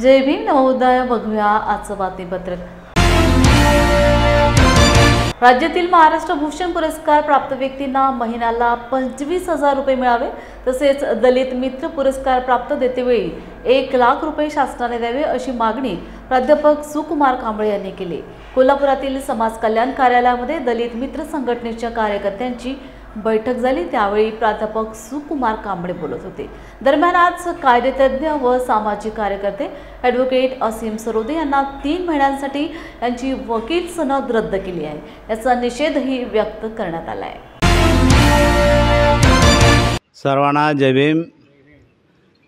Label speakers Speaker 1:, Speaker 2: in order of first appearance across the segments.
Speaker 1: जय भीम नवोदय बघूया आजचं बातमीपत्रक। राज्यातील महाराष्ट्र भूषण पुरस्कार प्राप्त व्यक्तींना महिन्याला 25,000 रुपये मिळावे, तसेच दलित मित्र पुरस्कार प्राप्त देतेवेळी 1 लाख रुपये शासनाने द्यावे अशी मागणी प्राध्यापक सुकुमार कांबळे यांनी केली। कोल्हापुरातील समाज कल्याण कार्यालयामध्ये दलित मित्र संघटनेच्या कार्यकर्त्यांची बैठक झाली, त्यावेळी प्राध्यापक सुकुमार कांबळे बोलत होते। दरम्यान आज कायदेतज्ञ व सामाजिक कार्यकर्ते ॲडव्होकेट असीम सरोदे यांना 3 महिन्यांसाठी यांची वकील सनद रद्द केली आहे, याचा निषेधही व्यक्त करण्यात आला आहे।
Speaker 2: सर्वांना जय भीम।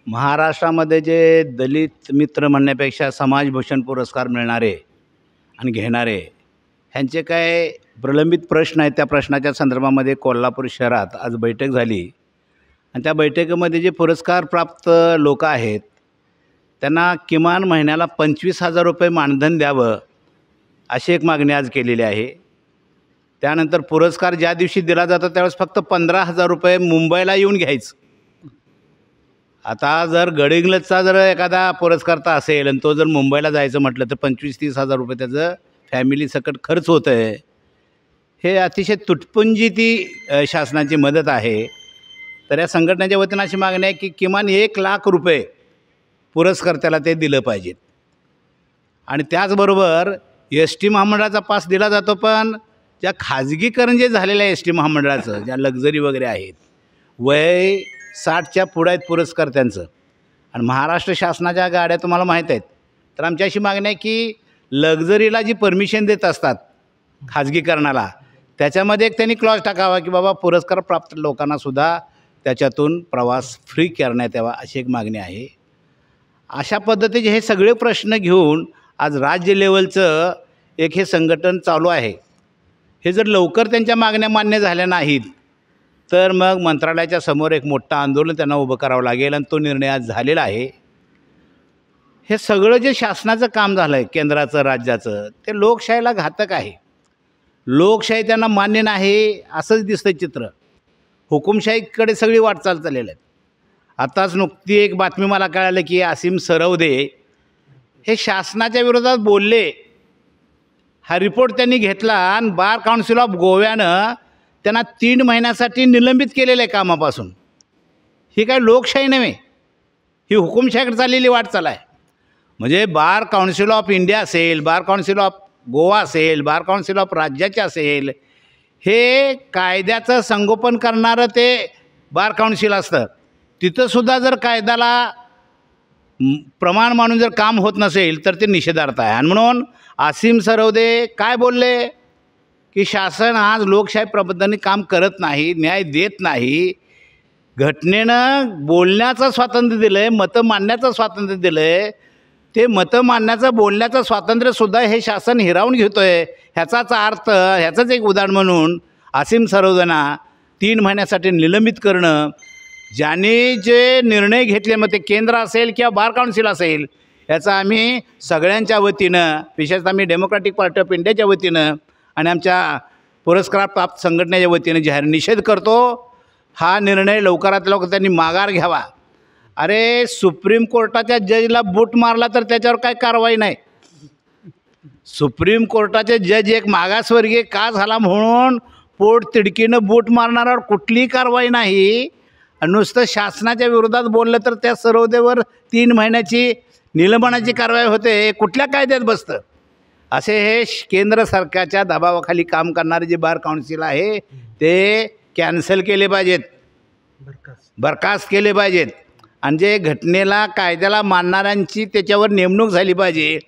Speaker 2: महाराष्ट्रामध्ये जे दलित मित्र म्हणण्यापेक्षा समाजभूषण पुरस्कार मिळणारे आणि घेणारे ह्यांचे काय प्रलंबित प्रश्न आहेत, त्या प्रश्नाच्या संदर्भामध्ये कोल्हापूर शहरात आज बैठक झाली आणि त्या बैठकीमध्ये जे पुरस्कार प्राप्त लोक आहेत त्यांना किमान महिन्याला 25,000 रुपये मानधन द्यावं अशी एक मागणी आज केलेली आहे। त्यानंतर पुरस्कार ज्या दिवशी दिला जातो त्यावेळेस फक्त 15,000 रुपये मुंबईला येऊन घ्यायचं। आता जर गडिंग्लजचा जर एखादा पुरस्कारता असेल आणि तो जर मुंबईला जायचं म्हटलं तर 25-30,000 रुपये त्याचं फॅमिली सकट खर्च होतं आहे। हे अतिशय तुटपुंजी ती शासनाची मदत आहे। तर या संघटनेच्या वतीनं अशी मागणी आहे की किमान 1 लाख रुपये पुरस्कर्त्याला ते दिलं पाहिजेत। आणि त्याचबरोबर एस टी महामंडळाचा पास दिला जातो, पण ज्या खाजगीकरण जे झालेलं आहे एस टी महामंडळाचं, ज्या लक्झरी वगैरे आहेत, वय 60च्या पुढे आहेत पुरस्कर्त्यांचं, आणि महाराष्ट्र शासनाच्या गाड्या तुम्हाला माहीत आहेत। तर आमची अशी मागणी आहे की लक्झरीला जी परमिशन देत असतात खाजगीकरणाला, त्याच्यामध्ये एक त्यांनी क्लॉज टाकावा की बाबा पुरस्कार प्राप्त लोकांनासुद्धा त्याच्यातून प्रवास फ्री करण्यात यावा, अशी एक मागणी आहे। अशा पद्धतीचे हे सगळे प्रश्न घेऊन आज राज्य लेवलचं एक हे संघटन चालू आहे। हे जर लवकर त्यांच्या मागण्या मान्य झाल्या नाहीत तर मग मंत्रालयाच्या समोर एक मोठं आंदोलन त्यांना उभं करावं लागेल, आणि तो निर्णय आज झालेला आहे। हे सगळं जे शासनाचं काम झालं आहे केंद्राचं राज्याचं, ते लोकशाहीला घातक आहे। लोकशाही त्यांना मान्य नाही असंच दिसतं चित्र। हुकुमशाहीकडे सगळी वाटचाल चाललेली आहे। आताच नुकती एक बातमी मला कळालं की असीम सरोदे हे शासनाच्या विरोधात बोलले, हा रिपोर्ट त्यांनी घेतला आणि बार काउन्सिल ऑफ गोव्यानं त्यांना 3 महिन्यासाठी निलंबित केलेलं आहे कामापासून। ही काय लोकशाही नव्हे, ही हुकुमशाहीकडे चाललेली वाटचाल आहे। म्हणजे बार काउन्सिल ऑफ इंडिया असेल, बार काउन्सिल ऑफ गोवा असेल, बार काउन्सिल ऑफ राज्याचे असेल, हे कायद्याचं संगोपन करणारं ते बार काउन्सिल असतं। तिथंसुद्धा जर कायद्याला प्रमाण मानून जर काम होत नसेल तर ते निषेधार्थ आहे। आणि म्हणून असीम सरोदे काय बोलले की शासन आज लोकशाही पद्धतीने काम करत नाही, न्याय देत नाही। घटनेनं बोलण्याचं स्वातंत्र्य दिलं आहे, मतं मांडण्याचं स्वातंत्र्य दिलं आहे, ते मतं मांडण्याचं बोलण्याचं स्वातंत्र्यसुद्धा हे शासन हिरावून घेतो आहे। ह्याचाच अर्थ, ह्याचंच एक उदाहरण म्हणून असीम सरोदेंना 3 महिन्यासाठी निलंबित करणं, ज्यांनी जे निर्णय घेतले, मग ते केंद्र असेल किंवा बार काउन्सिल असेल, याचा आम्ही सगळ्यांच्या वतीनं, विशेषतः आम्ही डेमोक्रॅटिक पार्टी ऑफ इंडियाच्या वतीनं आणि आमच्या पुरस्कार प्राप्त संघटनेच्या वतीनं जाहीर निषेध करतो। हा निर्णय लवकरात लवकर त्यांनी माघार घ्यावा। अरे सुप्रीम कोर्टाच्या जजला बूट मारला तर त्याच्यावर काय कारवाई नाही। सुप्रीम कोर्टाचे जज एक मागासवर्गीय का झाला म्हणून पोट तिडकीनं बूट मारणाऱ्यावर कुठलीही कारवाई नाही। नुसतं शासनाच्या विरोधात बोललं तर त्या सरोदेवर 3 महिन्याची निलंबनाची कारवाई होते। कुठल्या कायद्यात बसतं? असे हे केंद्र सरकारच्या दबावाखाली काम करणारे जे बार काउन्सिल आहे ते कॅन्सल केले पाहिजेत, बरखास्त केले पाहिजेत, आणि जे घटनेला कायद्याला मानणाऱ्यांची त्याच्यावर नेमणूक झाली पाहिजे।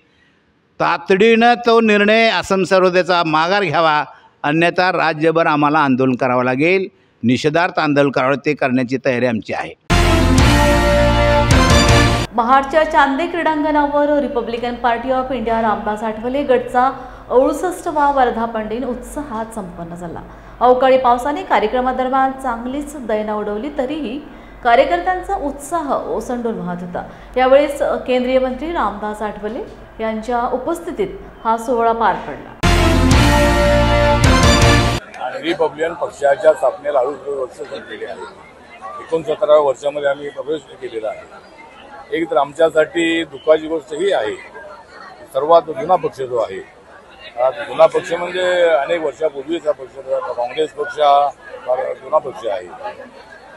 Speaker 2: तातडीनं तो निर्णय असीम सरोदेचा माघार घ्यावा, अन्यथा राज्यभर आम्हाला आंदोलन करावं लागेल, निषेधार्थ आंदोलन करावं। ते करण्याची तयारी आमची आहे।
Speaker 1: महाडच्या चांदे क्रीडांगणावर Republican Party of India Ramdas Athawale गटचा 68वा वर्धापन दिन उत्साहात संपन्न झाला। अवकाळी पावसाने कार्यक्रमादरम्यान चांगलीच दैना उडवली, तरीही कार्यकर्त्यांचा उत्साह ओसंडून वाहत होता। यावेळेस केंद्रीय मंत्री रामदास आठवले यांच्या उपस्थितीत हा सोहळा पार पडला।
Speaker 3: रिपब्लिकन पक्षाच्या स्थापनेला 68 वर्ष संपलेली आहे। 69व्या वर्षामध्ये आम्ही प्रवेश केलेला आहे। एक तर आमच्यासाठी दुःखाची गोष्ट ही आहे, सर्वात जुना पक्ष जो आहे, हा जुना पक्ष म्हणजे अनेक वर्षापूर्वीचा पक्ष, काँग्रेस पक्ष हा फार जुना पक्ष आहे.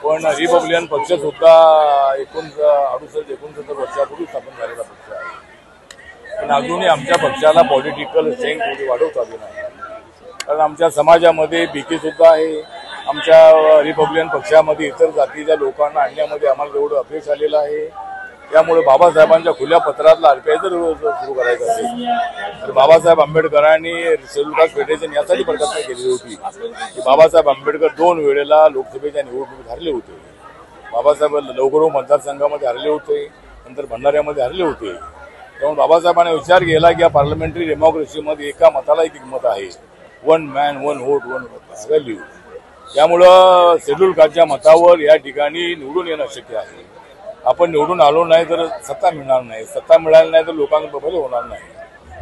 Speaker 3: पण रिपब्लिकन पक्ष सुद्धा 68-69 वर्षापूर्वी स्थापन झालेला पक्ष आहे. पण अजूनही आमच्या पक्षाला पॉलिटिकल स्ट्रेंथ थोडी वाढवता आली नाही. कारण आमच्या समाजामध्ये बीके सुद्धा आहे. आमच्या रिपब्लिकन पक्षामध्ये इतर जातीच्या लोकांना आणण्यामध्ये आम्हाला एवढं अपयश आलेलं आहे. त्यामुळे बाबासाहेबांच्या खुल्या पत्रातला आरपीआय जर सुरू करायचं असेल तर बाबासाहेब आंबेडकरांनी शेड्यूल कास्ट फेडरेशन यासाठी प्रकल्पना केलेली होती की बाबासाहेब आंबेडकर 2 वेळेला लोकसभेच्या निवडणुकीत हरले होते. बाबासाहेब लवकरो मतदारसंघामध्ये हरले होते, नंतर भंडाऱ्यामध्ये हरले होते. त्यामुळे बाबासाहेबांनी विचार केला की या पार्लमेंटरी डेमोक्रेसीमध्ये एका मताला एक किंमत आहे, 1 मॅन 1 व्होट 1 व्हॅल्यू. त्यामुळं शेड्यूल कास्टच्या मतावर या ठिकाणी निवडून येणं शक्य आहे. आपण निवडून आलो नाही तर सत्ता मिळणार नाही, सत्ता मिळाली नाही तर लोकांना बदल होणार नाही.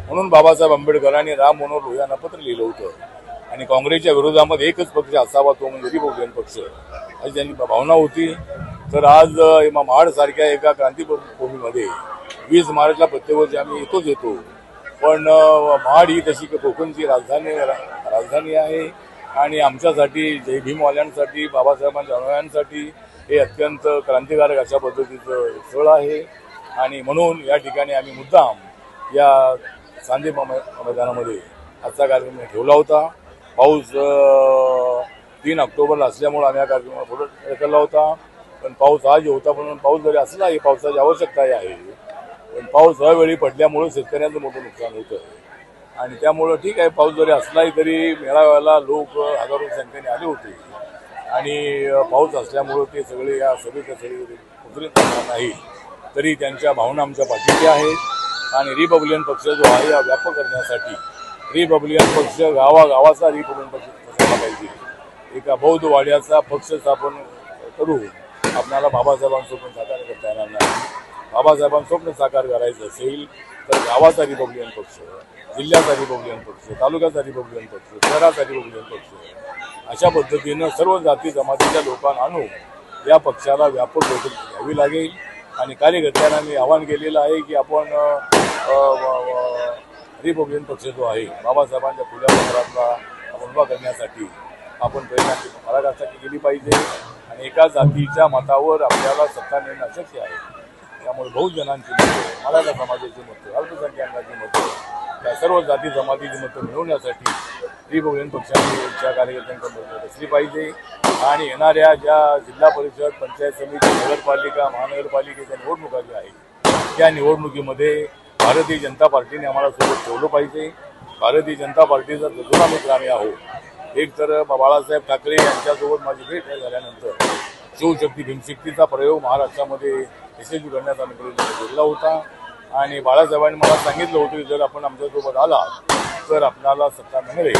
Speaker 3: म्हणून बाबासाहेब आंबेडकरांनी राम मनोहर लोहियांना पत्र लिहिलं होतं आणि काँग्रेसच्या विरोधामध्ये एकच पक्ष असावा, तो म्हणजे रिपब्लिकन पक्ष, अशी त्यांची भावना होती. तर आज महाड सारख्या एका क्रांतीभूमीमध्ये 20 मार्चला प्रत्येक वर्षी आम्ही येतो. पण महाड ही तशी कोकणची राजधानी आहे आणि आमच्यासाठी जय भीमवाल्यांसाठी, बाबासाहेबांच्या अनुयायांसाठी हे अत्यंत क्रांतिकारक अशा पद्धतीचं स्थळ आहे. आणि म्हणून या ठिकाणी आम्ही मुद्दाम या सांदे मैदानामध्ये आजचा कार्यक्रम ठेवला होता. पाऊस 3 ऑक्टोबरला असल्यामुळे आम्ही या कार्यक्रमाला पुढे ढकलला होता. पण पाऊस आज होता, पण पाऊस जरी असलाही पावसाची आवश्यकता आहे. पण पाऊस अवेळी पडल्यामुळे शेतकऱ्यांचं मोठं नुकसान होतं आणि त्यामुळं ठीक आहे, पाऊस जरी असलाही तरी मेळाव्याला लोक हजारो संख्येने आले होते आणि पाऊस असल्यामुळं ते सगळे या सभेच्या सगळे उतरत नाही. तरी त्यांच्या भावना आमच्या पाठीशी आहेत आणि रिपब्लिकन पक्ष जो आहे हा व्यापक करण्यासाठी रिपब्लिकन पक्ष गावागावाचा रिपब्लिकन पक्ष झाला पाहिजे. एका बौद्ध वाड्याचा पक्ष स्थापन करून आपल्याला बाबासाहेबांचं स्वप्न साकार करता येणार नाही. बाबासाहेबांचं स्वप्न साकार करायचं असेल तर गावाचा रिपब्लिकन पक्ष, जिल्ह्याचा रिपब्लिकन पक्ष, तालुक्याचा रिपब्लिकन पक्ष, शहराचा रिपब्लिकन पक्ष, अशा पद्धतीनं सर्व जाती जमातीच्या लोकांना आणून या पक्षाला व्यापक बैठक घ्यावी लागेल. आणि कार्यकर्त्यांना मी आवाहन केलेलं आहे की आपण रिपब्लिकन पक्ष जो आहे बाबासाहेबांच्या खुल्या पत्रातला आपण उभा करण्यासाठी आपण प्रयत्नाची पराकाष्ठा केली पाहिजे. आणि एका जातीच्या मतावर आपल्याला सत्ता मिळणं अशक्य आहे. त्यामुळे बहुजनांची मतं, मराठा समाजाची मतं, अल्पसंख्याकांची मतं, त्या सर्व जाती जमातीची मतं मिळवण्यासाठी रिपब्लिकन पक्षाच्या कार्यकर्त्यांकडे असली पाहिजे. आणि येणाऱ्या ज्या जिल्हा परिषद, पंचायत समिती, नगरपालिका, महानगरपालिकेच्या निवडणुका ज्या आहेत त्या निवडणुकीमध्ये भारतीय जनता पार्टीने आम्हाला सोबत ठेवलं पाहिजे. भारतीय जनता पार्टीचा जुना मित्र आम्ही आहोत. एक तर बाळासाहेब ठाकरे यांच्यासोबत माझी भेट झाल्यानंतर शिवशक्ती भीमशक्तीचा प्रयोग महाराष्ट्रामध्ये यशस्वी करण्याचा आम्ही प्रयत्न केला होता आणि बाळासाहेबांनी मला सांगितलं होतं की जर आपण आमच्यासोबत आला तर आपल्याला सत्ता मिळेल.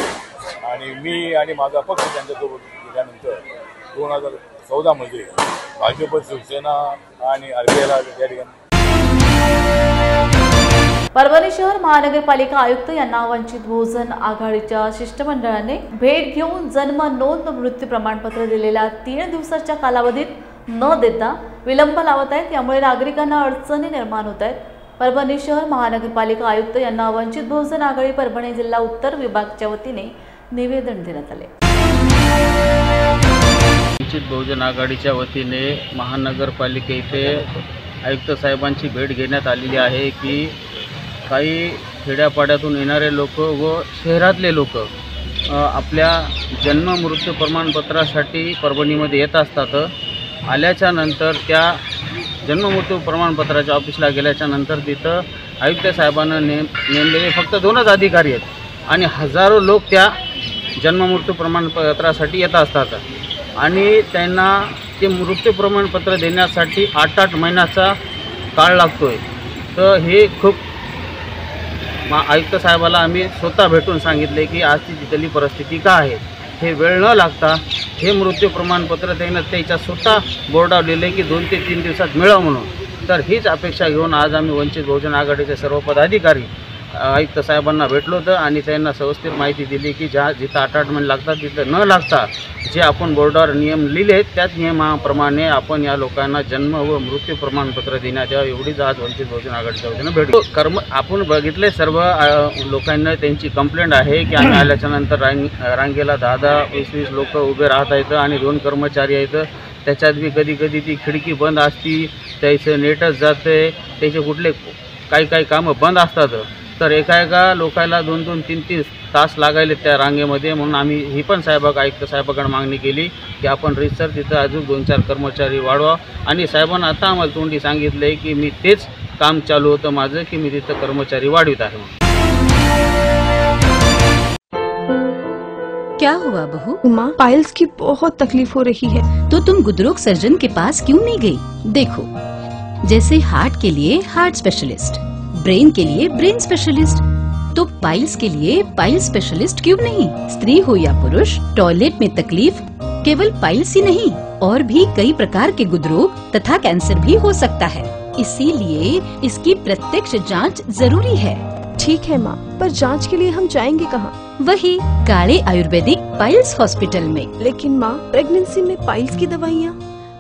Speaker 3: आणि मी आणि माझा पक्ष त्यांच्यासोबत गेल्यानंतर 2014 मध्ये भाजप, शिवसेना आणि आरपीआयला त्या ठिकाणी
Speaker 1: परभणी शहर महानगरपालिका आयुक्त यांना वंचित बहुजन आघाडीच्या शिष्टमंडळाने भेट घेऊन जन्म नोंद मृत्यू प्रमाणपत्र दिलेल्या 3 दिवसाच्या कालावधीत न देता विलंब लावत आहेत. यामुळे नागरिकांना अडचणी निर्माण होत आहेत. परभणी शहर महानगरपालिका आयुक्त यांना वंचित बहुजन आघाडी परभणी जिल्हा उत्तर विभागाच्या वतीने निवेदन देण्यात आले.
Speaker 4: वंचित बहुजन आघाडीच्या वतीने महानगरपालिके इथे आयुक्त साहेबांची भेट घेण्यात आलेली आहे की काही खेड्यापाड्यातून येणारे लोक व शहरातले लोक आपल्या जन्म मृत्यू प्रमाणपत्रासाठी परभणीमध्ये येत असतात. आल्याच्या नंतर त्या जन्म मृत्यू प्रमाणपत्राच्या ऑफिसला गेल्याच्या नंतर तिथं आयुक्त साहेबांना नेमलेले फक्त 2च अधिकारी आहेत आणि हजारो लोक त्या जन्म मृत्यू प्रमाणपत्रासाठी येत असतात आणि त्यांना ते मृत्यू प्रमाणपत्र देण्यासाठी 8-8 महिन्याचा काळ लागतो आहे. तर हे खूप आयुक्त साहेबाला आम्ही स्वतः भेटून सांगितले की आजची तिथली परिस्थिती काय आहे. हे वेळ न लागता हे मृत्यू प्रमाणपत्र देणं त्याच्या स्वतः बोर्डावर लिहिले की 2 ते 3 दिवसात मिळावं म्हणून. तर हीच अपेक्षा घेऊन आज आम्ही वंचित बहुजन आघाडीचे सर्व पदाधिकारी आयुक्त साहेबांना भेटलो होतं आणि त्यांना सविस्तर माहिती दिली की जिथं अटॅचमेंट लागतात तिथं न लागता जे आपण बोर्डावर नियम लिहिले आहेत त्याच नियमाप्रमाणे आपण या लोकांना जन्म व मृत्यू प्रमाणपत्र देण्यात यावं एवढीच आज वंचित बहुजन आघाडीच्या वतीनं भेटलो. आपण बघितले सर्व लोकांना त्यांची कंप्लेंट आहे की आम्ही आल्याच्यानंतर रांगेला 10-20 लोक उभे राहत आहेत आणि 2 कर्मचारी आहेत. त्याच्यात बी कधी ती खिडकी बंद असती, त्याचं नेटच जातं, त्याचे कुठले काही कामं बंद असतात. तर एका लोकायला 2-2, 3-3 तास लागायले त्या रांगेमध्ये. म्हणून आम्ही ही पण आयुक्त साहेबांकडे मागणी केली की आपण रिसर तिथं अजून 2-4 कर्मचारी वाढवा. आणि साहेबांना आता आम्हाला तोंडी सांगितलं आहे की मी तेच काम चालू होतं माझं की मी तिथं कर्मचारी वाढवित आहे.
Speaker 5: क्या हुआ बहू?
Speaker 6: माँ, पाइल्स की बहुत तकलीफ हो रही है।
Speaker 5: तो तुम गुदरोग सर्जन के पास क्यों नहीं गई? देखो, जैसे हार्ट के लिए हार्ट स्पेशलिस्ट, ब्रेन के लिए ब्रेन स्पेशलिस्ट, तो पाइल्स के लिए पाइल्स स्पेशलिस्ट क्यों नहीं? स्त्री हो या पुरुष, टॉयलेट में तकलीफ केवल पाइल्स ही नहीं और भी कई प्रकार के गुदरोग तथा कैंसर भी हो सकता है। इसीलिए इसकी प्रत्यक्ष जांच जरूरी है।
Speaker 6: ठीक है माँ, पर जांच के लिए हम जाएंगे कहाँ?
Speaker 5: वही काले आयुर्वेदिक पाइल्स हॉस्पिटल में।
Speaker 6: लेकिन माँ, प्रेगनेंसी में पाइल्स की दवाइयाँ?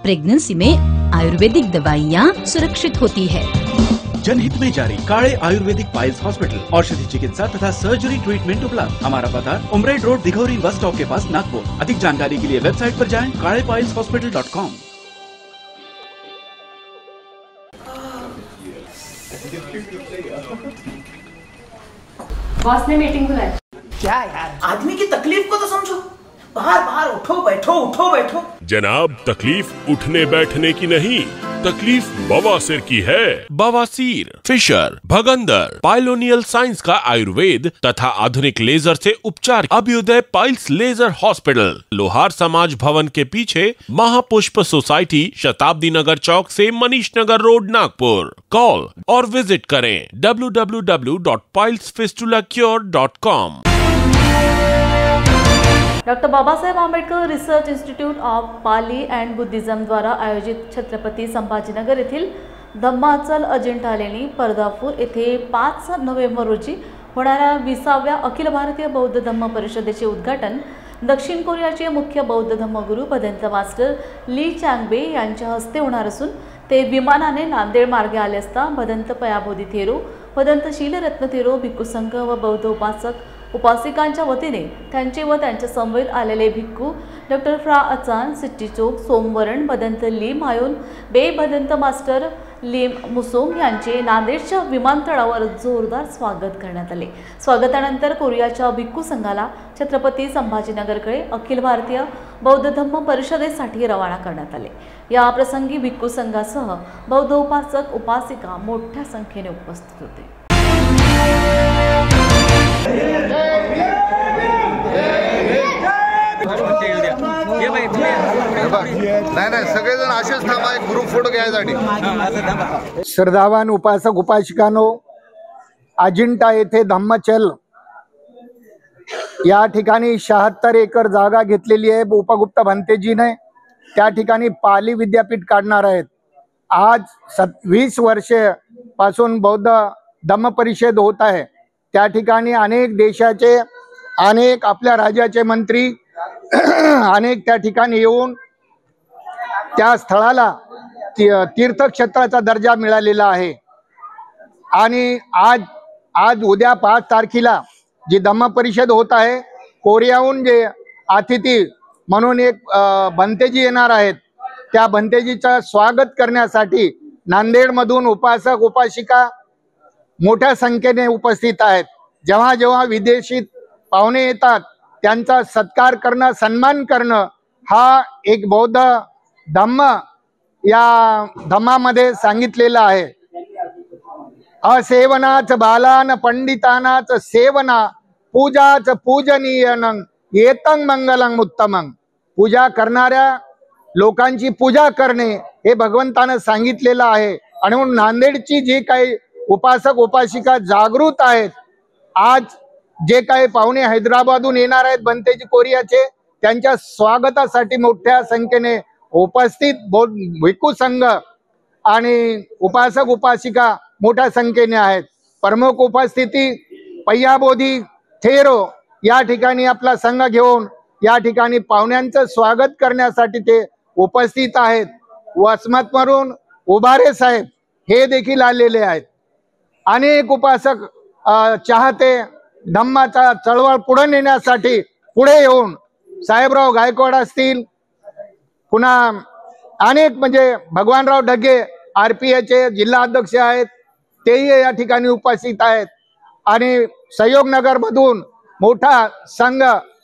Speaker 5: प्रेगनेंसी में आयुर्वेदिक दवाइयाँ सुरक्षित होती है।
Speaker 7: जनहित में जारी काले आयुर्वेदिक पाइल्स हॉस्पिटल, औषधि चिकित्सा तथा सर्जरी ट्रीटमेंट उपलब्ध। हमारा पता उमरेड रोड, दिघौरी बस स्टॉप के पास, नागपुर। अधिक जानकारी के लिए वेबसाइट पर जाएं kalepailshospital.com।
Speaker 8: बॉस ने मीटिंग बुलाई।
Speaker 9: क्या यार, आदमी की तकलीफ को तो समझो। बाहर उठो बैठो।
Speaker 10: जनाब, तकलीफ उठने बैठने की नहीं, तकलीफ बवासीर की है। बवासीर, फिशर, भगंदर, पाइलोनियल साइंस का आयुर्वेद तथा आधुनिक लेजर से उपचार। अभ्युदय पाइल्स लेजर हॉस्पिटल, लोहार समाज भवन के पीछे, महापुष्प सोसाइटी, शताब्दी नगर चौक से मनीष नगर रोड, नागपुर। कॉल और विजिट करें www.pilesfistulacure.com।
Speaker 1: Doctor Babasaheb Ambedkar research institute of Pali and Buddhism द्वारा आयोजित छत्रपती संभाजीनगर येथील धम्माचल अजिंठा लेणी पर्दापूर येथे 5 नोव्हेंबर रोजी होणाऱ्या 20व्या अखिल भारतीय बौद्ध धम्म परिषदेचे उद्घाटन दक्षिण कोरियाचे मुख्य बौद्ध धम्मगुरू भदंत मास्टर ली चँगबे यांच्या हस्ते होणार असून ते विमानाने नांदेड मार्गे आले असता भदंत पयाबोधी थेरो, भदंत शीलरत्न थेरो, भिक्खू संघ व बौद्ध उपासिकांच्या वतीने त्यांचे व त्यांच्या समवेत आलेले भिक्खू डॉक्टर फ्रा अचान, सिट्टीचोक, सोमवरण, भदंत ली मायोन, बे भदंत मास्टर लिम मुसोंग यांचे नांदेडच्या विमानतळावर जोरदार स्वागत करण्यात आले। स्वागतानंतर कोरियाच्या भिक्खू संघाला छत्रपती संभाजीनगरकडे अखिल भारतीय बौद्ध धम्म परिषदेसाठी रवाना करण्यात आले। या प्रसंगी भिक्खू संघासह बौद्ध उपासक उपासिका मोठ्या संख्येने उपस्थित होते।
Speaker 11: नाही सगळेजण असेच थांबा, एक ग्रुप फोटो घ्यायसाठी।
Speaker 12: श्रद्धावान उपासक उपासिकांनो, अजिंठा येथे धम्मचल या ठिकाणी 76 एकर जागा घेतलेली आहे उपगुप्त भंतेजीने। त्या ठिकाणी पाली विद्यापीठ काढणार आहेत। आज 20 वर्षे पासून बौद्ध धम्म परिषद होत आहे। त्या ठिकाणी अनेक देशाचे, अनेक आपल्या राज्याचे मंत्री अनेक त्या ठिकाणी येऊन त्या स्थळाला तीर्थक्षेत्राचा दर्जा मिळालेला आहे। आणि आज उद्या 5 तारखेला जी धम्म परिषद होत आहे, कोरियाहून जे अतिथी म्हणून एक भंतेजी येणार आहेत, त्या भंतेजीचं स्वागत करण्यासाठी नांदेडमधून उपासक उपासिका मोठ्या संख्येने उपस्थित आहेत। जेव्हा जेव्हा विदेशी पाहुणे येतात त्यांचा सत्कार करणं, सन्मान करणं हा एक बौद्ध धम्म या धम्मामध्ये सांगितलेला आहे। असेवनाच बालान पंडितानाच सेवना, पूजाच पूजनीयनं येतं मंगलं उत्तमं। पूजा करणाऱ्या लोकांची पूजा करणे हे भगवंतानं सांगितलेलं आहे। आणि म्हणून नांदेडची जी काही उपासक उपासिका जागृत आहेत, आज जे काही पाहुणे हैदराबादहून येणार आहेत भंतेजी कोरियाचे, त्यांच्या स्वागतासाठी मोठ्या संख्येने उपस्थित भिक्खू संघ आणि उपासक उपासिका मोठ्या संख्येने आहेत। प्रमुख उपस्थिती पय्याबोधी थेरो या ठिकाणी आपला संघ घेऊन या ठिकाणी पाहुण्यांचं स्वागत करण्यासाठी ते उपस्थित आहेत. वसमतवरून उभारे साहेब हे देखील आलेले आहेत. अनेक उपासक चाहते धम्माचा चळवळ पुढे नेण्यासाठी पुढे येऊन साहेबराव गायकवाड असतील, पुन्हा अनेक म्हणजे भगवानराव ढगे RPAचे जिल्हा अध्यक्ष आहेत, तेही या ठिकाणी उपस्थित आहेत. आणि सहयोगनगर मधून मोठा संघ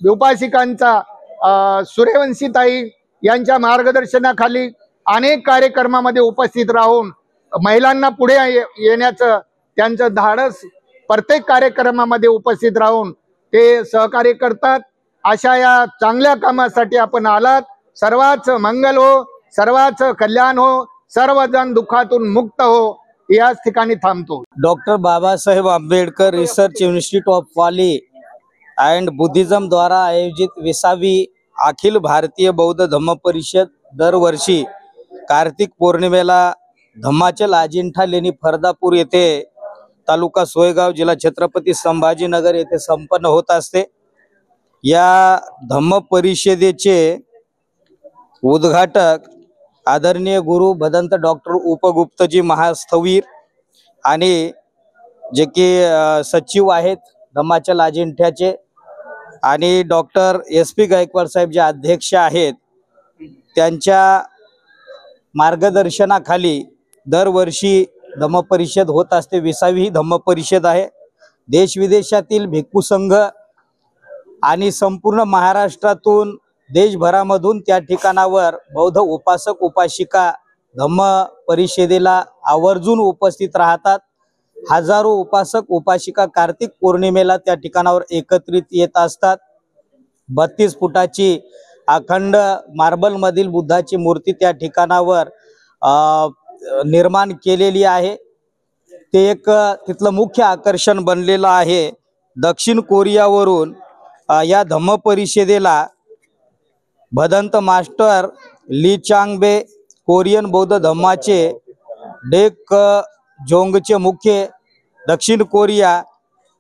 Speaker 12: उपासिकांचा सूर्यवंशीताई यांच्या मार्गदर्शनाखाली अनेक कार्यक्रमामध्ये उपस्थित राहून महिलांना पुढे येण्याचं त्यांचं धाडस प्रत्येक कार्यक्रमामध्ये उपस्थित राहून ते सहकार्य करतात. अशा या चांगल्या कामासाठी आपण आलात. सर्वांच मंगल हो, सर्वांच कल्याण हो, सर्वजण दुःखातून मुक्त हो. याच ठिकाणी थांबतो.
Speaker 8: Doctor Babasaheb Ambedkar research institute of वाली एंड बुद्धिज्म द्वारा आयोजित 20वी अखिल भारतीय बौद्ध धम्म परिषद दरवर्षी कार्तिक पौर्णिमेला धम्माचल अजिंठा लेणी फरदापूर येथे तालुका सोयगाव जिल्हा छत्रपती संभाजीनगर येथे संपन्न होत असते. या धम्म परिषदेचे उद्घाटक आदरणीय गुरु भदंत डॉक्टर उपगुप्तजी महास्थवीर आणि जे की सचिव आहेत धम्माचल अजिंठ्याचे आणि डॉक्टर SP गायकवाड साहेब जे अध्यक्ष आहेत त्यांच्या मार्गदर्शनाखाली दरवर्षी धम्म परिषद होत असते. 20वी धम्म परिषद आहे. देश विदेशातील भिक्खू संघ आणि संपूर्ण महाराष्ट्रातून देशभरामधून त्या ठिकाणावर बौद्ध उपासक उपासिका धम्म परिषदेला आवर्जून उपस्थित राहतात. हजारो उपासक उपासिका कार्तिक पौर्णिमेला त्या ठिकाणावर एकत्रित येत असतात. 32 फुटाची अखंड मार्बल मधील बुद्धाची मूर्ती त्या ठिकाणावर निर्माण केलेली आहे. ते एक तिथलं मुख्य आकर्षण बनलेलं आहे. दक्षिण कोरियावरून या धम्म परिषदेला भदंत मास्टर ली चांगबे कोरियन बौद्ध धम्माचे डेक जोंगचे मुख्य दक्षिण कोरिया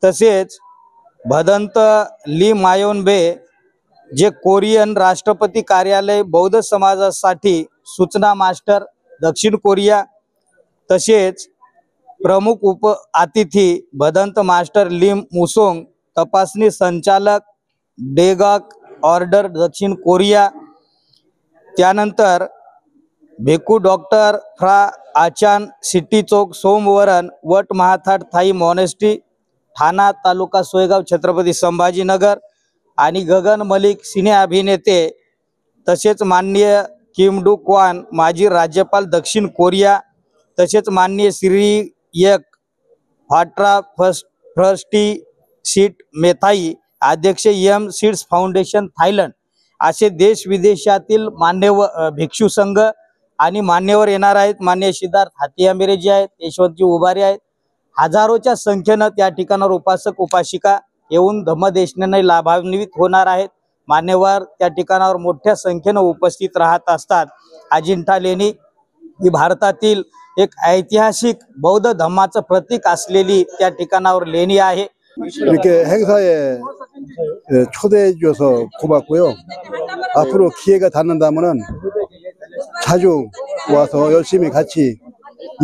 Speaker 8: तसेच भदंत ली मायोनबे जे कोरियन राष्ट्रपती कार्यालय बौद्ध समाजासाठी सूचना मास्टर दक्षिण कोरिया तसेच प्रमुख उप अतिथी भदंत मास्टर लिम मुसोंग तपासणी संचालक डेगाक ऑर्डर दक्षिण कोरिया. त्यानंतर भिक्खू डॉक्टर फ्रा आचान सिटी चौक सोमवरण वट महाथाट थाई मॉनेस्ट्री ठाणा तालुका सोयगाव छत्रपती संभाजीनगर आणि गगन मलिक सिने अभिनेते तसेच माननीय किम डू क्वान माजी राज्यपाल दक्षिण कोरिया तसेच माननीय श्री एक फाट्रा फर्स्टी सीट मेथाई अध्यक्ष सीड्स फाउंडेशन थायलंड असे देश विदेशातील मान्यवर भिक्षू संघ आणि मान्यवर येणार आहेत. मान्य सिद्धार्थ हातियामिरे जे आहेत, यशवंतजी उभारे आहेत. हजारोच्या संख्येनं त्या ठिकाणावर उपासक उपासिका येऊन धम्मदेशनेने लाभान्वित होणार आहेत. मान्यवर त्या ठिकाणावर मोठ्या संख्येनं उपस्थित राहत असतात. अजिंठा लेणी ही भारतातील एक ऐतिहासिक बौद्ध धम्माचं प्रतीक असलेली त्या ठिकाणावर लेणी आहे.
Speaker 13: 이렇게 행사에 초대해 주셔서 고맙고요. 앞으로 기회가 닿는다면은 자주 와서 열심히 같이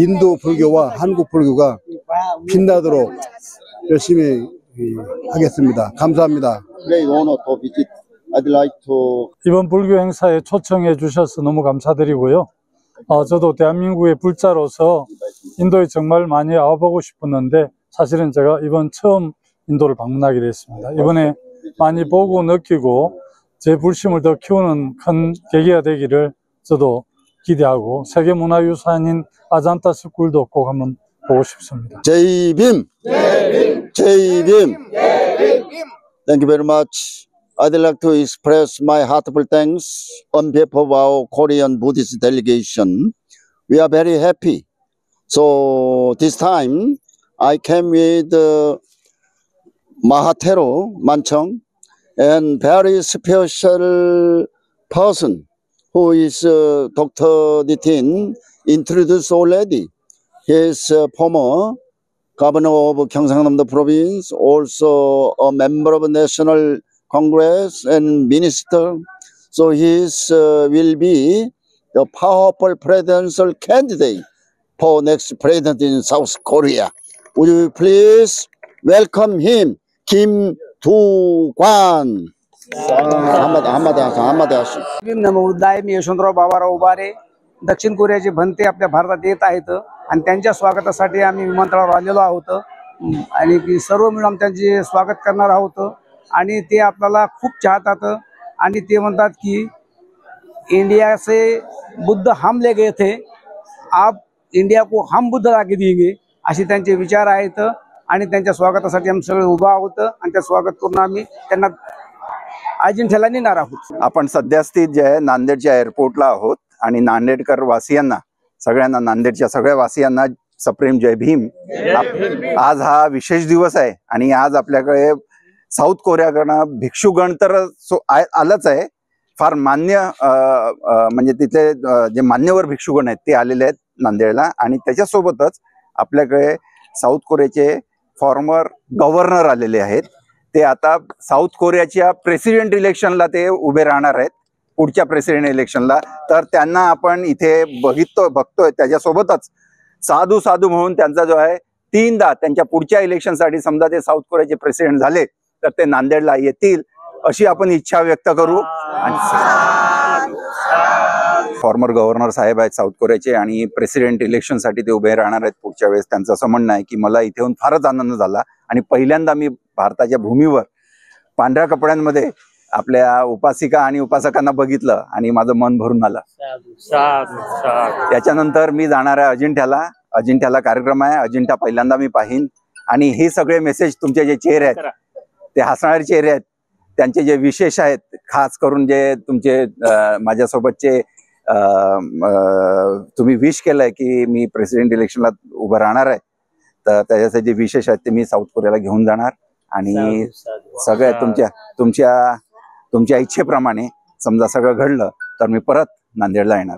Speaker 13: 인도 불교와 한국 불교가 빛나도록 열심히 하겠습니다. 감사합니다.
Speaker 14: 이번 불교 행사에 초청해 주셔서 너무 감사드리고요. 저도 대한민국의 불자로서 인도에 정말 많이 와보고 싶었는데 사실은 제가 이번 처음 인도를 방문하게 됐습니다. 이번에 많이 보고 느끼고 제 불심을 더 키우는 큰 계기가 되기를 저도 기대하고 세계문화유산인 아잔타 스쿨도 꼭 한번 보고 싶습니다.
Speaker 15: Jai Bhim! Jai Bhim! Thank you very much. I'd like to express my heartfelt thanks on behalf of our Korean Buddhist delegation. We are very happy. So this time I came with Mahathero Manchong and very special person who is Dr. Nitin introduced already. He is former governor of Gyeongsangnam province, also a member of National Congress and minister. So he will be the powerful presidential candidate for next president in South Korea. Would you please welcome him, Kim Do-kwan.
Speaker 16: नमो बुद्धाय. मी यशवंतराव बाबाराव उबारे. दक्षिण कोरियाचे भंते आपल्या भारतात येत आहेत आणि त्यांच्या स्वागतासाठी आम्ही विमानतळावर आलेलो आहोत आणि सर्व मिळून त्यांचे स्वागत करणार आहोत आणि ते आपल्याला खूप चाहतात आणि ते म्हणतात की इंडिया से बुद्ध हम ले गए थे, आप इंडिया को हम बुद्ध लाके देंगे, असे त्यांचे विचार आहेत आणि त्यांच्या स्वागतासाठी आम्ही सगळे उभा आहोत आणि त्या स्वागत करून आम्ही त्यांना अजिंठ्याला नेणार आहोत.
Speaker 17: आपण सध्या स्थित जे आहे नांदेडच्या एअरपोर्टला आहोत आणि नांदेडकर वासियांना सगळ्यांना, नांदेडच्या सगळ्या वासियांना सप्रेम जय भीम. आज हा विशेष दिवस आहे आणि आज आपल्याकडे साऊथ कोरियाकडनं भिक्षुगण तर आलंच आहे. फार मान्य म्हणजे तिथले जे मान्यवर भिक्षुगण आहेत ते आलेले आहेत नांदेडला आणि त्याच्यासोबतच आपल्याकडे साऊथ कोरियाचे फॉर्मर गव्हर्नर आलेले आहेत. ते आता साऊथ कोरियाच्या प्रेसिडेंट इलेक्शनला ते उभे राहणार आहेत, पुढच्या प्रेसिडेंट इलेक्शनला. तर त्यांना आपण इथे बघतोय. त्याच्यासोबतच साधू म्हणून त्यांचा जो आहे 3दा त्यांच्या पुढच्या इलेक्शनसाठी समजा ते साऊथ कोरियाचे प्रेसिडेंट झाले तर ते नांदेडला येतील अशी आपण इच्छा व्यक्त करू. आणि फॉर्मर गव्हर्नर साहेब आहेत साऊथ कोरियाचे आणि प्रेसिडेंट इलेक्शनसाठी ते उभे राहणार आहेत पुढच्या वेळेस. त्यांचं असं म्हणणं आहे की मला इथे येऊन फारच आनंद झाला आणि पहिल्यांदा मी भारताच्या भूमीवर पांढऱ्या कपड्यांमध्ये आपल्या उपासिका आणि उपासकांना बघितलं आणि माझं मन भरून आलं. त्याच्यानंतर मी जाणार आहे अजिंठ्याला कार्यक्रम आहे. अजिंठा पहिल्यांदा मी पाहीन आणि हे सगळे मेसेज तुमचे जे चेहरे आहेत ते हसणारे चेहरे आहेत, त्यांचे जे विशेष आहेत, खास करून जे तुमचे माझ्यासोबतचे तुम्ही विश केलंय की मी प्रेसिडेंट इलेक्शनला उभं राहणार आहे, तर त्याच्यासाठी जे विशेष आहेत ते मी साऊथ कोरियाला घेऊन जाणार आणि सगळ्या तुमच्या इच्छेप्रमाणे समजा सगळं घडलं तर मी परत नांदेडला येणार.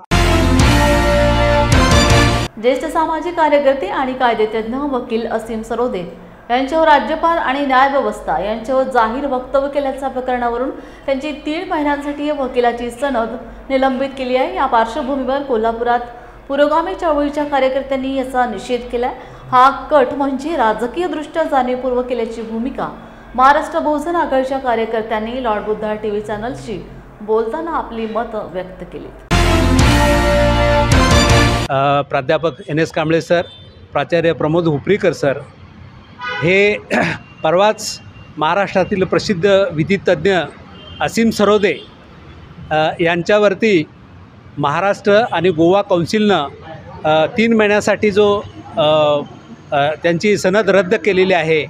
Speaker 1: ज्येष्ठ सामाजिक कार्यकर्ते आणि कायदेतज्ञ वकील असीम सरोदे यांच्यावर राज्यपाल आणि न्यायव्यवस्था यांच्यावर जाहीर वक्तव्य केल्याच्या प्रकरणावरून त्यांची 3 महिन्यांसाठी वकिलाची सनद निलंबित केली आहे. या पार्श्वभूमीवर कोल्हापुरात पुरोगामी चळवळीच्या कार्यकर्त्यांनी याचा निषेध केलाय. हा कट म्हणजे राजकीयदृष्ट्या जाणीवपूर्वक केल्याची भूमिका महाराष्ट्र बहुजन आघाडीच्या कार्यकर्त्यांनी लॉर्ड बुद्धा टीव्ही चॅनलशी बोलताना आपली मतं व्यक्त केली.
Speaker 18: प्राध्यापक NS कांबळे सर, प्राचार्य प्रमोद हुपरीकर सर हे परवाच महाराष्ट्रातील प्रसिद्ध विधितज्ञ असीम सरोदे यांच्यावरती महाराष्ट्र आणि गोवा काउन्सिलनं 3 महिन्यासाठी जो त्यांची सनद रद्द केलेली आहे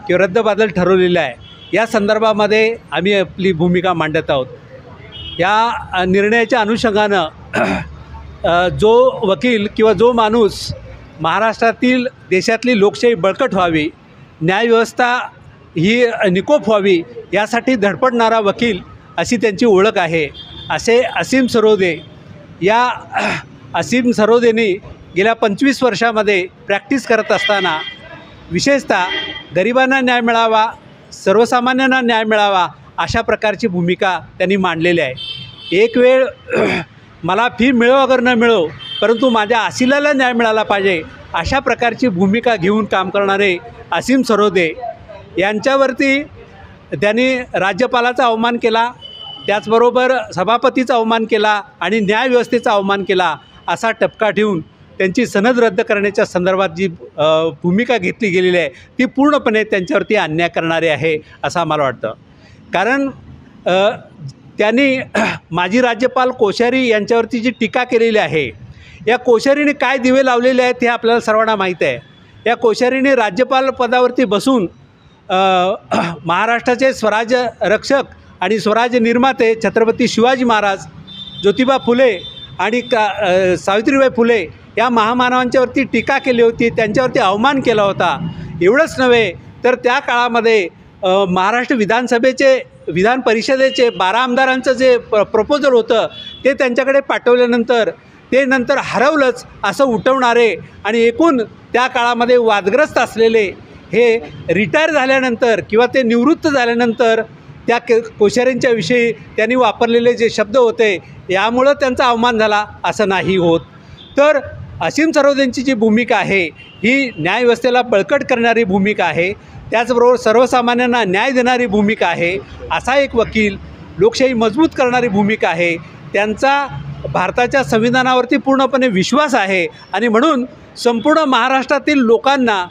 Speaker 18: किंवा रद्दबादल ठरवलेली आहे, या संदर्भामध्ये आम्ही आपली भूमिका मांडत आहोत. या निर्णयाच्या अनुषंगानं जो वकील किंवा जो माणूस महाराष्ट्रातील देशातली लोकशाही बळकट व्हावी, न्यायव्यवस्था ही निकोप व्हावी यासाठी धडपडणारा वकील अशी त्यांची ओळख आहे. असे असीम सरोदेने गेल्या 25 वर्षामध्ये प्रॅक्टिस करत असताना विशेषतः गरिबांना न्याय मिळावा, सर्वसामान्यांना न्याय मिळावा अशा प्रकारची भूमिका त्यांनी मांडलेली आहे. एक वेळ मला फी मिळो अगर न मिळो परंतु माझ्या असिलाला न्याय मिळाला पाहिजे अशा प्रकारची भूमिका घेऊन काम करणारे असीम सरोदे यांच्यावरती त्यांनी राज्यपालाचा अवमान केला, त्याचबरोबर सभापतीचा अवमान केला आणि न्यायव्यवस्थेचा अवमान केला असा टपका ठेवून त्यांची सनद रद्द करण्याच्या संदर्भात जी भूमिका घेतली गेलेली आहे ती पूर्णपणे त्यांच्यावरती अन्याय करणारी आहे असं आम्हाला वाटतं. कारण त्यांनी माजी राज्यपाल कोश्यारी यांच्यावरती जी टीका केलेली आहे, या कोश्यारीने काय दिवे लावलेले आहेत हे आपल्याला सर्वांना माहीत आहे. या कोश्यारीने राज्यपाल पदावरती बसून महाराष्ट्राचे स्वराज्य रक्षक आणि स्वराज्य निर्माते छत्रपती शिवाजी महाराज, ज्योतिबा फुले आणि सावित्रीबाई फुले या महामानवांच्यावरती टीका केली होती, त्यांच्यावरती अवमान केला होता. एवढंच नव्हे तर त्या काळामध्ये महाराष्ट्र विधान परिषदेचे 12 आमदारांचं जे प्रपोजल होतं ते त्यांच्याकडे पाठवल्यानंतर ते नंतर हरवलंच असं उठवणारे आणि एकूण त्या काळामध्ये वादग्रस्त असलेले हे रिटायर झाल्यानंतर किंवा ते निवृत्त झाल्यानंतर त्या कोश्यारींच्या विषयी त्यांनी वापरलेले जे शब्द होते यामुळं त्यांचा अवमान झाला असं नाही होत. तर असीम सरोदेंची जी भूमिका आहे ही न्यायव्यवस्थेला बळकट करणारी भूमिका आहे, त्याचबरोबर सर्वसामान्यांना न्याय देणारी भूमिका आहे. असा एक वकील, लोकशाही मजबूत करणारी भूमिका आहे. त्यांचा भारताच्या संविधानावरती पूर्णपणे विश्वास आहे आणि म्हणून संपूर्ण महाराष्ट्रातील लोकांना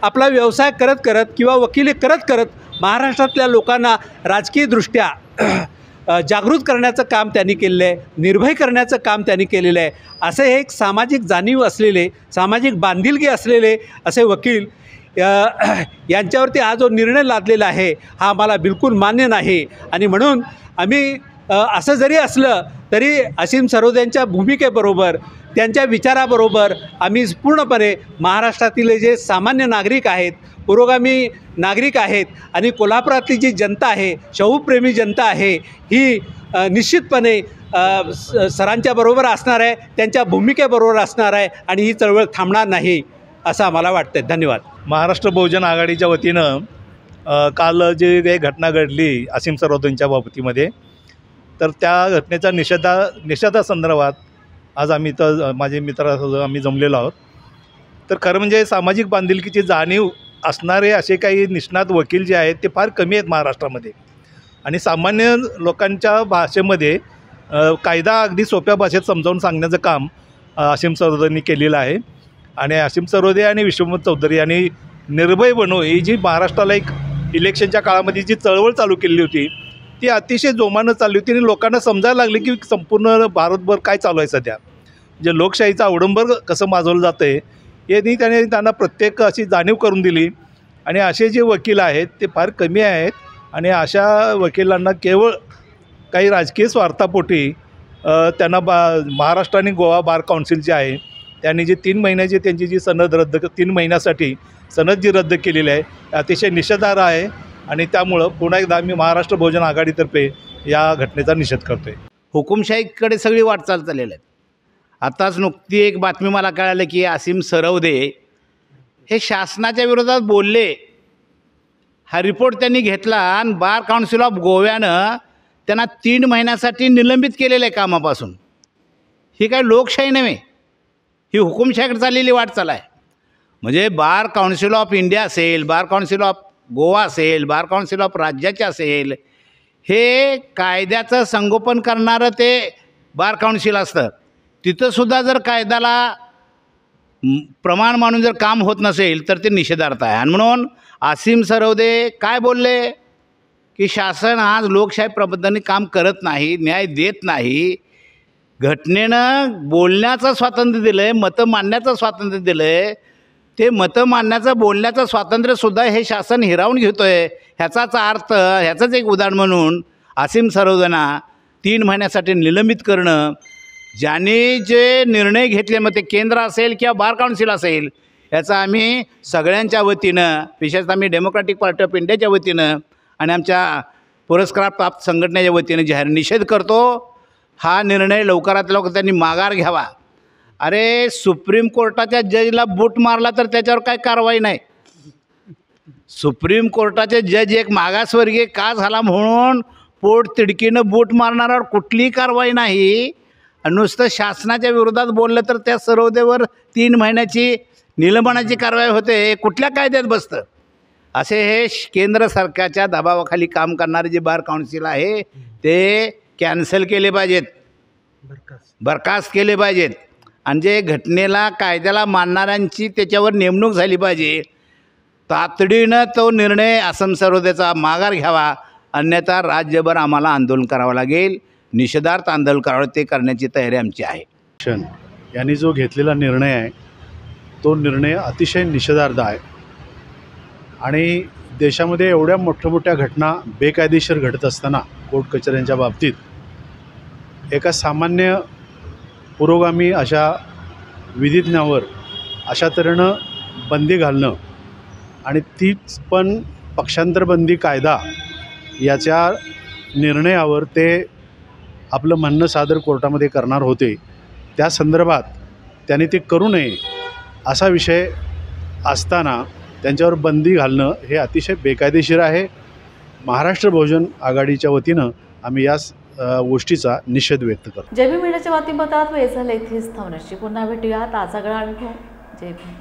Speaker 18: आपला व्यवसाय करत करत किंवा वकिली करत करत महाराष्ट्रातल्या लोकांना राजकीयदृष्ट्या जागृत करण्याचं काम त्यांनी केलेलं आहे, निर्भय करण्याचं काम त्यांनी केलेलं आहे. असे हे एक सामाजिक जाणीव असलेले, सामाजिक बांधिलकी असलेले असे वकील यांच्यावरती हा जो निर्णय लादलेला आहे हा आम्हाला बिलकुल मान्य नाही. आणि म्हणून आम्ही असं जरी असलं तरी असीम सरोदेंच्या भूमिकेबरोबर, त्यांच्या विचाराबरोबर आम्ही पूर्णपणे महाराष्ट्रातील जे सामान्य नागरिक आहेत, पुरोगामी नागरिक आहेत आणि कोल्हापुरातली जी जनता आहे, शाहूप्रेमी जनता आहे, ही निश्चितपणे सरांच्या बरोबर असणार आहे, त्यांच्या भूमिकेबरोबर असणार आहे आणि ही चळवळ थांबणार नाही असं आम्हाला वाटतं. धन्यवाद.
Speaker 19: महाराष्ट्र बहुजन आघाडीच्या वतीनं काल जे काही घटना घडली असीम सरोदेंच्या बाबतीमध्ये, तर त्या घटनेच्या निषेधासंदर्भात आज आम्ही तर माझे मित्रासह आम्ही जमलेलो आहोत. तर खरं म्हणजे सामाजिक बांधिलकीची जाणीव असणारे असे काही निष्णात वकील जे आहेत ते फार कमी आहेत महाराष्ट्रामध्ये. आणि सामान्य लोकांच्या भाषेमध्ये कायदा अगदी सोप्या भाषेत समजावून सांगण्याचं काम असीम सरोदेंनी केलेलं आहे. आणि असीम सरोदे आणि विश्वनाथ चौधरी यांनी निर्भय बनो ही जी महाराष्ट्राला एक इलेक्शनच्या काळामध्ये जी चळवळ चालू केली होती ती अतिशय जोमानं चालली होती आणि लोकांना समजायला लागले की संपूर्ण भारतभर काय चालू आहे सध्या, जे लोकशाहीचं अवडंबर कसं माजवलं जातं आहे यांनी त्यांना प्रत्येक अशी जाणीव करून दिली. आणि असे जे वकील आहेत ते फार कमी आहेत आणि अशा वकिलांना केवळ काही राजकीय स्वार्थापोटी त्यांना महाराष्ट्र आणि गोवा बार काउन्सिल जे आहे त्यांनी जी 3 महिन्याची त्यांची जी सनद 3 महिन्यासाठी सनद जी रद्द केलेली आहे अतिशय निषेधार्ह आहे. आणि त्यामुळं पुन्हा एकदा आम्ही महाराष्ट्र बहुजन आघाडीतर्फे या घटनेचा निषेध करतो आहे.
Speaker 2: हुकुमशाहीकडे सगळी वाटचाल चाललेली आहे. आताच नुकती एक बातमी मला कळालं की असीम सरोदे हे शासनाच्या विरोधात बोलले. हा रिपोर्ट त्यांनी घेतला आणि बार काउन्सिल ऑफ गोव्यानं त्यांना 3 महिन्यासाठी निलंबित केलेलं आहे कामापासून. ही काय लोकशाही नव्हे, ही हुकुमशाहीकडे चाललेली वाटचाल आहे. म्हणजे बार काउन्सिल ऑफ इंडिया असेल, बार काउन्सिल ऑफ गोवा असेल, बार काउन्सिल ऑफ राज्याचे असेल, हे कायद्याचं संगोपन करणारं ते बार काउन्सिल असतं. तिथंसुद्धा जर कायद्याला प्रमाण मानून जर काम होत नसेल तर ते निषेधार्थ आहे. आणि म्हणून असीम सरोदे काय बोलले की शासन आज लोकशाही प्रबंधाने काम करत नाही, न्याय देत नाही. घटनेनं बोलण्याचं स्वातंत्र्य दिलं आहे, मतं मांडण्याचं स्वातंत्र्य दिलं आहे. ते मतं मांडण्याचं बोलण्याचं स्वातंत्र्यसुद्धा हे शासन हिरावून घेतो आहे. ह्याचाच अर्थ, ह्याचंच एक उदाहरण म्हणून असीम सरोदेंना 3 महिन्यासाठी निलंबित करणं, ज्यांनी जे निर्णय घेतले मग ते केंद्र असेल किंवा बार काउन्सिल असेल, याचा आम्ही सगळ्यांच्या वतीनं, विशेषतः आम्ही डेमोक्रॅटिक पार्टी ऑफ इंडियाच्या वतीनं आणि आमच्या पुरस्कार प्राप्त संघटनेच्या वतीनं जाहीर निषेध करतो. हा निर्णय लवकरात लवकर त्यांनी माघार घ्यावा. अरे सुप्रीम कोर्टाच्या जजला बूट मारला तर त्याच्यावर काय कारवाई नाही. सुप्रीम कोर्टाचे जज एक मागासवर्गीय का झाला म्हणून पोट तिडकीनं बूट मारणाऱ्यावर कुठलीही कारवाई नाही. नुसतं शासनाच्या विरोधात बोललं तर त्या सरोदेवर 3 महिन्याची निलंबनाची कारवाई होते. कुठल्या कायद्यात बसतं? असे हे केंद्र सरकारच्या दबावाखाली काम करणारे जे बार काउन्सिल आहे ते कॅन्सल केले पाहिजेत, बरखास्त केले पाहिजेत. आणि जे घटनेला कायद्याला मानणाऱ्यांची त्याच्यावर नेमणूक झाली पाहिजे. तातडीनं तो निर्णय असीम सरोदेचा माघार घ्यावा, अन्यथा राज्यभर आम्हाला आंदोलन करावं लागेल, निषेधार्थ आंदोलन करावं. ते करण्याची तयारी आमची आहे.
Speaker 19: यांनी जो घेतलेला निर्णय आहे तो निर्णय अतिशय निषेधार्ह आहे. आणि देशामध्ये एवढ्या मोठ्या घटना बेकायदेशीर घडत असताना कोर्ट कचऱ्यांच्या बाबतीत एका सामान्य पुरोगामी अशा विधिज्ञावर अशा तऱ्हेनं बंदी घालणं आणि तीच पण पक्षांतरबंदी कायदा याच्या निर्णयावर ते आपलं म्हणणं सादर कोर्टामध्ये करणार होते.
Speaker 20: त्या संदर्भात त्यांनी ते करू नये असा विषय असताना त्यांच्यावर बंदी घालणं हे अतिशय बेकायदेशीर आहे. महाराष्ट्र बहुजन आघाडीच्या वतीनं आम्ही या गोष्टीचा निषेध व्यक्त करतो.
Speaker 1: जय भीम मीडियाच्या बातमीपत्रात वेळ झाला इथेच थांबण्याची. पुन्हा भेटूया ताजा घडामोडी घेऊन. जय भीम.